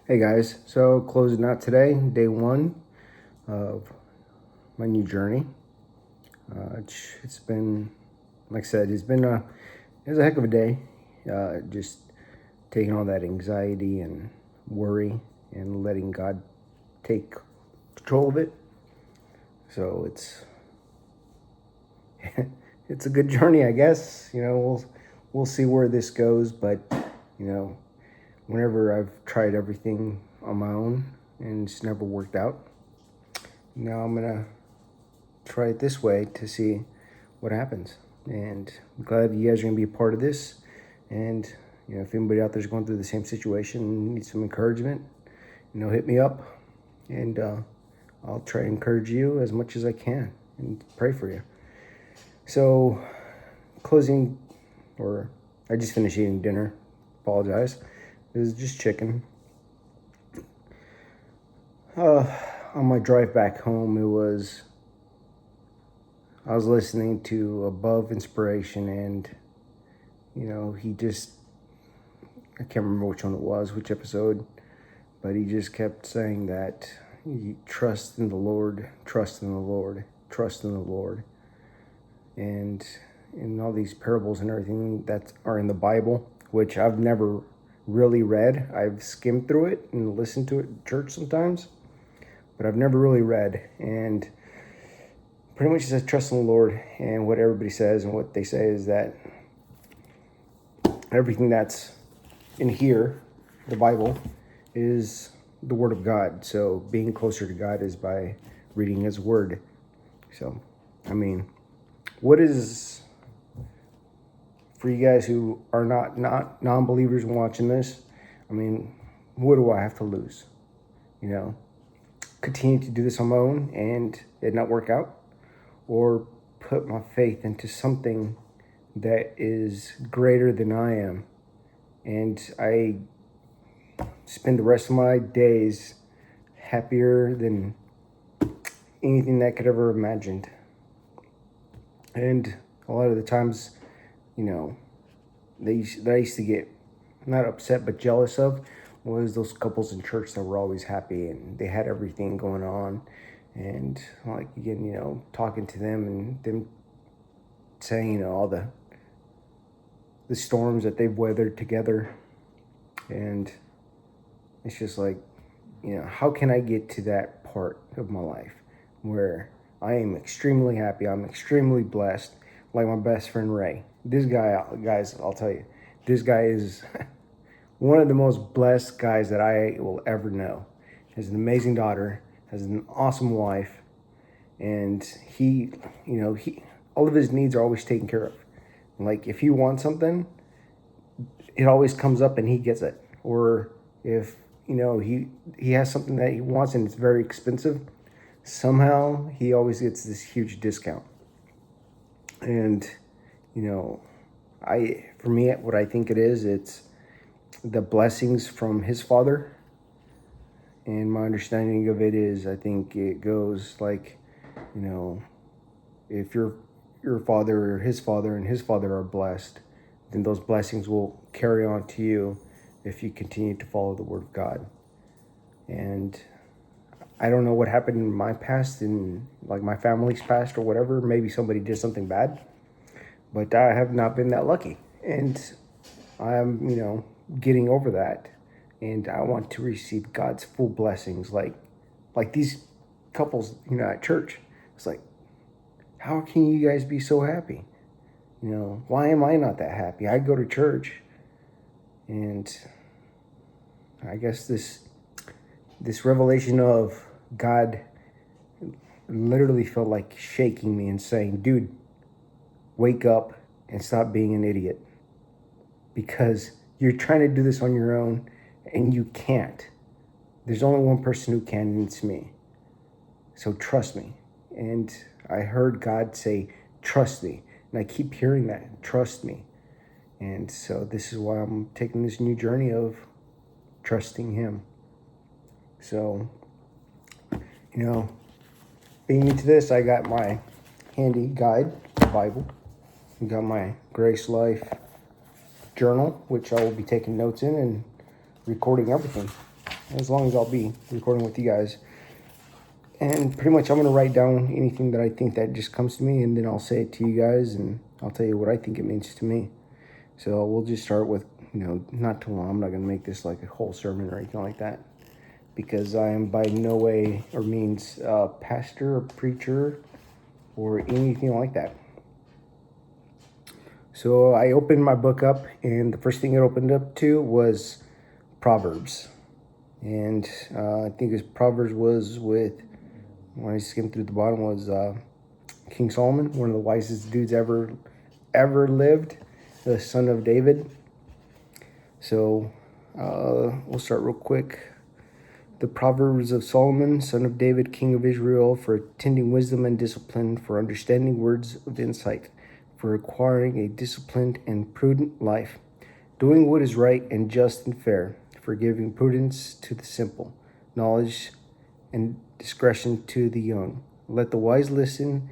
Hey guys, so closing out today, day one of my new journey. It's been, like I said, it was a heck of a day. Just taking all that anxiety and worry and letting God take control of it. So it's a good journey, I guess. We'll see where this goes, but you know, whenever I've tried everything on my own and it's never worked out, now I'm gonna try it this way to see what happens. And I'm glad you guys are gonna be a part of this. And if anybody out there is going through the same situation and needs some encouragement, hit me up, and I'll try to encourage you as much as I can and pray for you. So, closing, or I just finished eating dinner. Apologize. It was just chicken. On my drive back home, I was listening to Above Inspiration, and I can't remember which one it was, which episode, but he just kept saying that you trust in the Lord, trust in the Lord, trust in the Lord. And in all these parables and everything that are in the Bible, which I've never really read, I've skimmed through it and listened to it in church sometimes, but I've never really read. And pretty much it says trust in the Lord, and what everybody says and what they say is that everything that's in here, the Bible, is the Word of God. So being closer to God is by reading His Word. So, what is, for you guys who are not non-believers watching this, what do I have to lose? Continue to do this on my own and it not work out? Or put my faith into something that is greater than I am, and I spend the rest of my days happier than anything that I could ever imagined. And a lot of the times, that I used to get not upset but jealous of was those couples in church that were always happy and they had everything going on. And like, again, talking to them and them saying, all the storms that they've weathered together. And it's just like, how can I get to that part of my life where I am extremely happy, I'm extremely blessed, like my best friend Ray. This guy, guys, I'll tell you, this guy is one of the most blessed guys that I will ever know. He has an amazing daughter, has an awesome wife, and he all of his needs are always taken care of. Like, if he wants something, it always comes up and he gets it. Or if he has something that he wants and it's very expensive, somehow he always gets this huge discount. And for me, what I think it's the blessings from his father. And my understanding of it is, I think it goes like, if your father or his father and his father are blessed, then those blessings will carry on to you if you continue to follow the Word of God. And I don't know what happened in my past, in like my family's past or whatever. Maybe somebody did something bad, but I have not been that lucky. And I'm, getting over that. And I want to receive God's full blessings, like these couples, at church. It's like, how can you guys be so happy? Why am I not that happy? I go to church, and I guess this revelation of God literally felt like shaking me and saying, dude, wake up and stop being an idiot, because you're trying to do this on your own and you can't. There's only one person who can, and it's me. So trust me. And I heard God say, trust me. And I keep hearing that, trust me. And so this is why I'm taking this new journey of trusting Him. So, being into this, I got my handy guide, the Bible. I got my Grace Life journal, which I will be taking notes in and recording everything. as long as I'll be recording with you guys. And pretty much I'm going to write down anything that I think that just comes to me, and then I'll say it to you guys, and I'll tell you what I think it means to me. So we'll just start with, not too long. I'm not going to make this like a whole sermon or anything like that, because I am by no way or means a pastor or preacher or anything like that. So I opened my book up, and the first thing it opened up to was Proverbs. And I think his Proverbs was with, when I skimmed through the bottom, was King Solomon, one of the wisest dudes ever lived, the son of David. So we'll start real quick. The Proverbs of Solomon, son of David, king of Israel, for attending wisdom and discipline, for understanding words of insight, for acquiring a disciplined and prudent life, doing what is right and just and fair, for giving prudence to the simple, knowledge and discretion to the young. Let the wise listen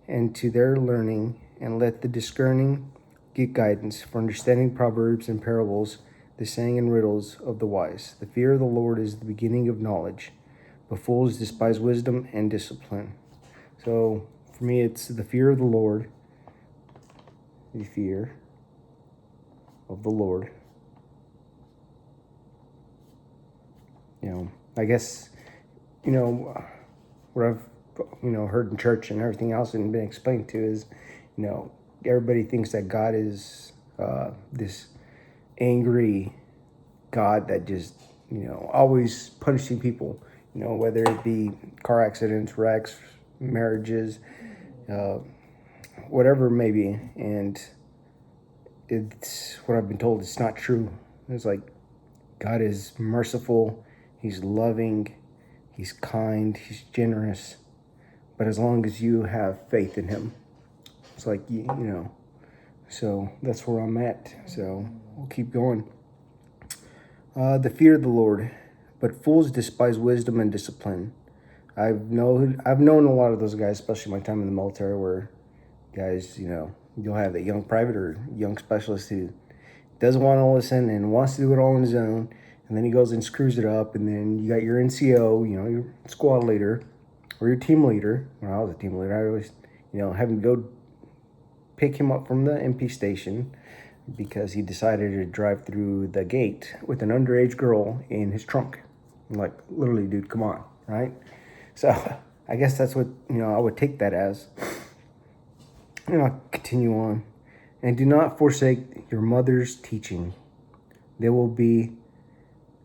and to their learning, and let the discerning get guidance, for understanding proverbs and parables, the saying and riddles of the wise. The fear of the Lord is the beginning of knowledge, but fools despise wisdom and discipline. So for me, it's the fear of the Lord. The fear of the Lord. I guess, what I've, heard in church and everything else and been explained to is, everybody thinks that God is this angry God that just, always punishing people, whether it be car accidents, wrecks, marriages, whatever it may be. And it's what I've been told. It's not true. It's like God is merciful. He's loving. He's kind. He's generous. But as long as you have faith in him, it's like, so that's where I'm at. So we'll keep going. The fear of the Lord, but fools despise wisdom and discipline. I've known a lot of those guys, especially my time in the military, where guys, you'll have a young private or young specialist who doesn't want to listen and wants to do it all on his own, and then he goes and screws it up, and then you got your NCO, your squad leader, or your team leader. When I was a team leader, I always, have him go pick him up from the MP station because he decided to drive through the gate with an underage girl in his trunk. I'm like, literally, dude, come on, right? So I guess that's what, I would take that as. And I'll continue on. And do not forsake your mother's teaching. There will be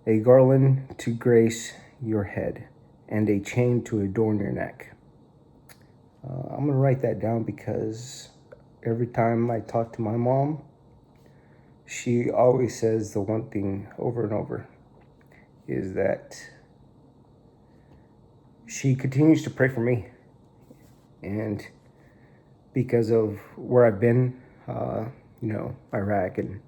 a garland to grace your head and a chain to adorn your neck. I'm going to write that down because every time I talk to my mom, she always says the one thing over and over is that she continues to pray for me. And because of where I've been, Iraq and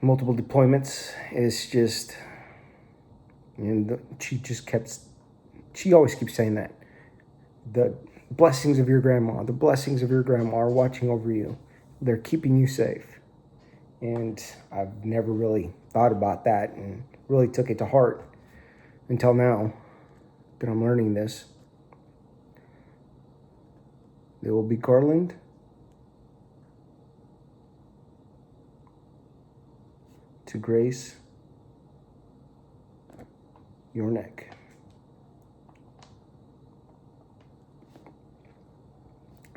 multiple deployments, it's just, she always keeps saying that. The blessings of your grandma are watching over you. They're keeping you safe. And I've never really thought about that and really took it to heart until now that I'm learning this. There will be garland to grace your neck.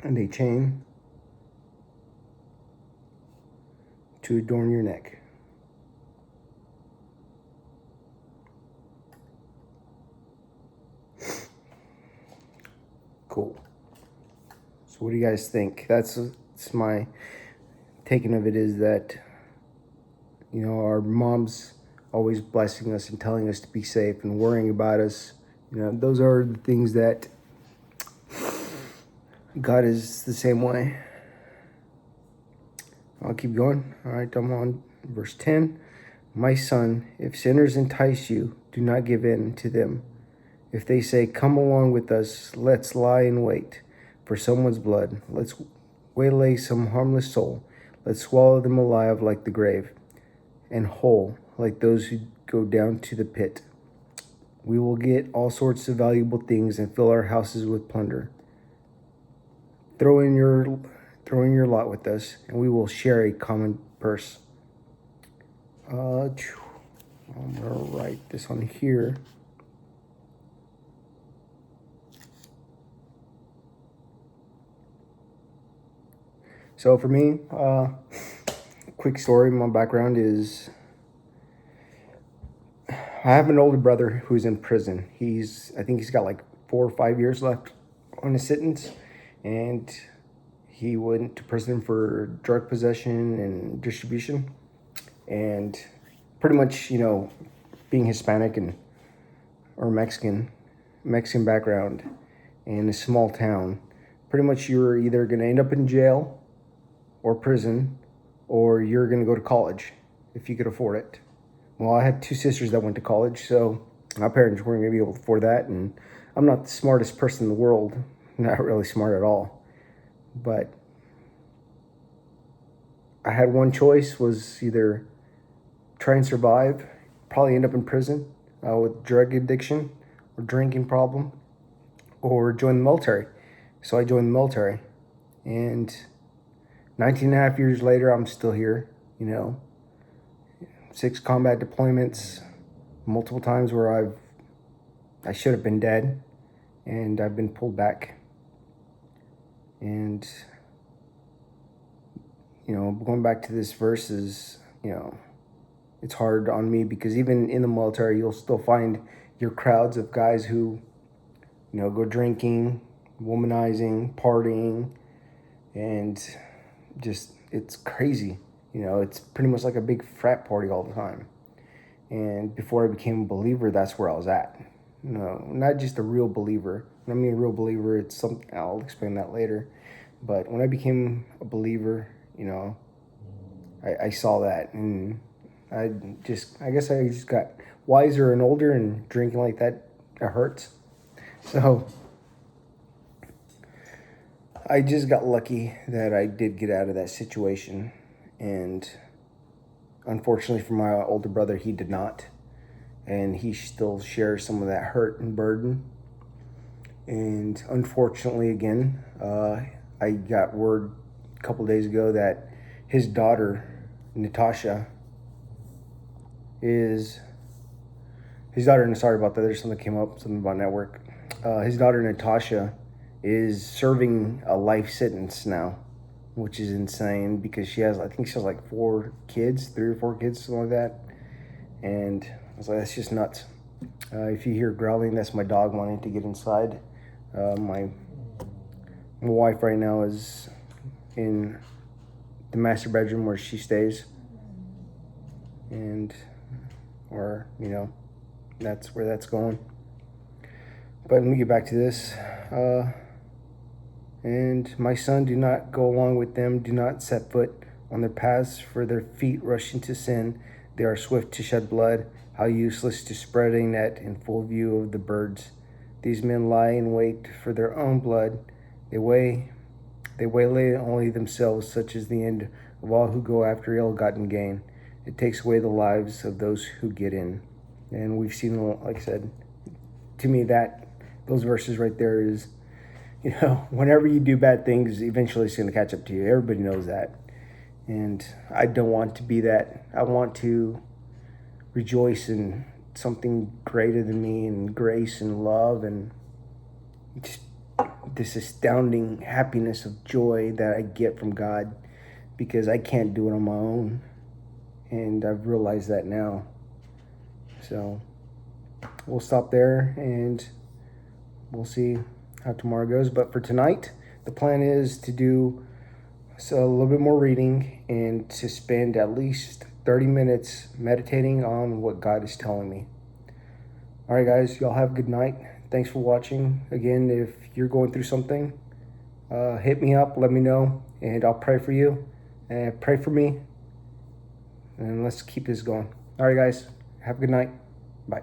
And a chain to adorn your neck. Cool. So what do you guys think? That's my taking of it, is that, our mom's always blessing us and telling us to be safe and worrying about us. Those are the things that God is the same way. I'll keep going. All right, I'm on verse 10. My son, if sinners entice you, do not give in to them. If they say, come along with us, let's lie in wait for someone's blood. Let's waylay some harmless soul. Let's swallow them alive like the grave. and whole, like those who go down to the pit. We will get all sorts of valuable things and fill our houses with plunder. Throw in your lot with us, and we will share a common purse. I'm gonna write this on here. So for me, quick story. My background is I have an older brother who's in prison. I think he's got like 4 or 5 years left on his sentence, and he went to prison for drug possession and distribution, and pretty much, being Hispanic or Mexican background in a small town, pretty much you're either going to end up in jail or prison, or you're going to go to college if you could afford it. Well, I had 2 sisters that went to college, so my parents weren't going to be able to afford that, and I'm not the smartest person in the world, not really smart at all, but I had one choice, was either try and survive, probably end up in prison with drug addiction or drinking problem, or join the military. So I joined the military, and 19 and a half years later, I'm still here, 6 combat deployments, multiple times where I should have been dead, and I've been pulled back. And, going back to this verse is, it's hard on me because even in the military, you'll still find your crowds of guys who, go drinking, womanizing, partying, and just, it's crazy. It's pretty much like a big frat party all the time. And before I became a believer, that's where I was at. Not just a real believer. When I mean a real believer, it's something, I'll explain that later. But when I became a believer, I saw that, and I guess I just got wiser and older, and drinking like that, it hurts. So I just got lucky that I did get out of that situation, and unfortunately for my older brother, he did not, and he still shares some of that hurt and burden. And unfortunately, again, I got word a couple days ago that his daughter, Natasha, sorry about that, there's something that came up, something about network. His daughter, Natasha, is serving a life sentence now, which is insane because I think she has like 4 kids, 3 or 4 kids, something like that. And I was like, that's just nuts. If you hear growling, that's my dog wanting to get inside. My wife right now is in the master bedroom where she stays, or that's where that's going. But let me get back to this. And my son, do not go along with them. Do not set foot on their paths, for their feet rush into sin. They are swift to shed blood. How useless to spread a net in full view of the birds. These men lie in wait for their own blood. They waylay only themselves. Such is the end of all who go after ill-gotten gain. It takes away the lives of those who get in. And we've seen, like I said, to me, those verses right there is, whenever you do bad things, eventually it's going to catch up to you. Everybody knows that. And I don't want to be that. I want to rejoice in something greater than me, and grace and love, and just this astounding happiness of joy that I get from God, because I can't do it on my own. And I've realized that now. So we'll stop there, and we'll see how tomorrow goes. But for tonight, the plan is to do a little bit more reading and to spend at least 30 minutes meditating on what God is telling me. All right, guys, y'all have a good night. Thanks for watching. Again, if you're going through something, hit me up, let me know, and I'll pray for you. And pray for me, and let's keep this going. All right, guys, have a good night. Bye.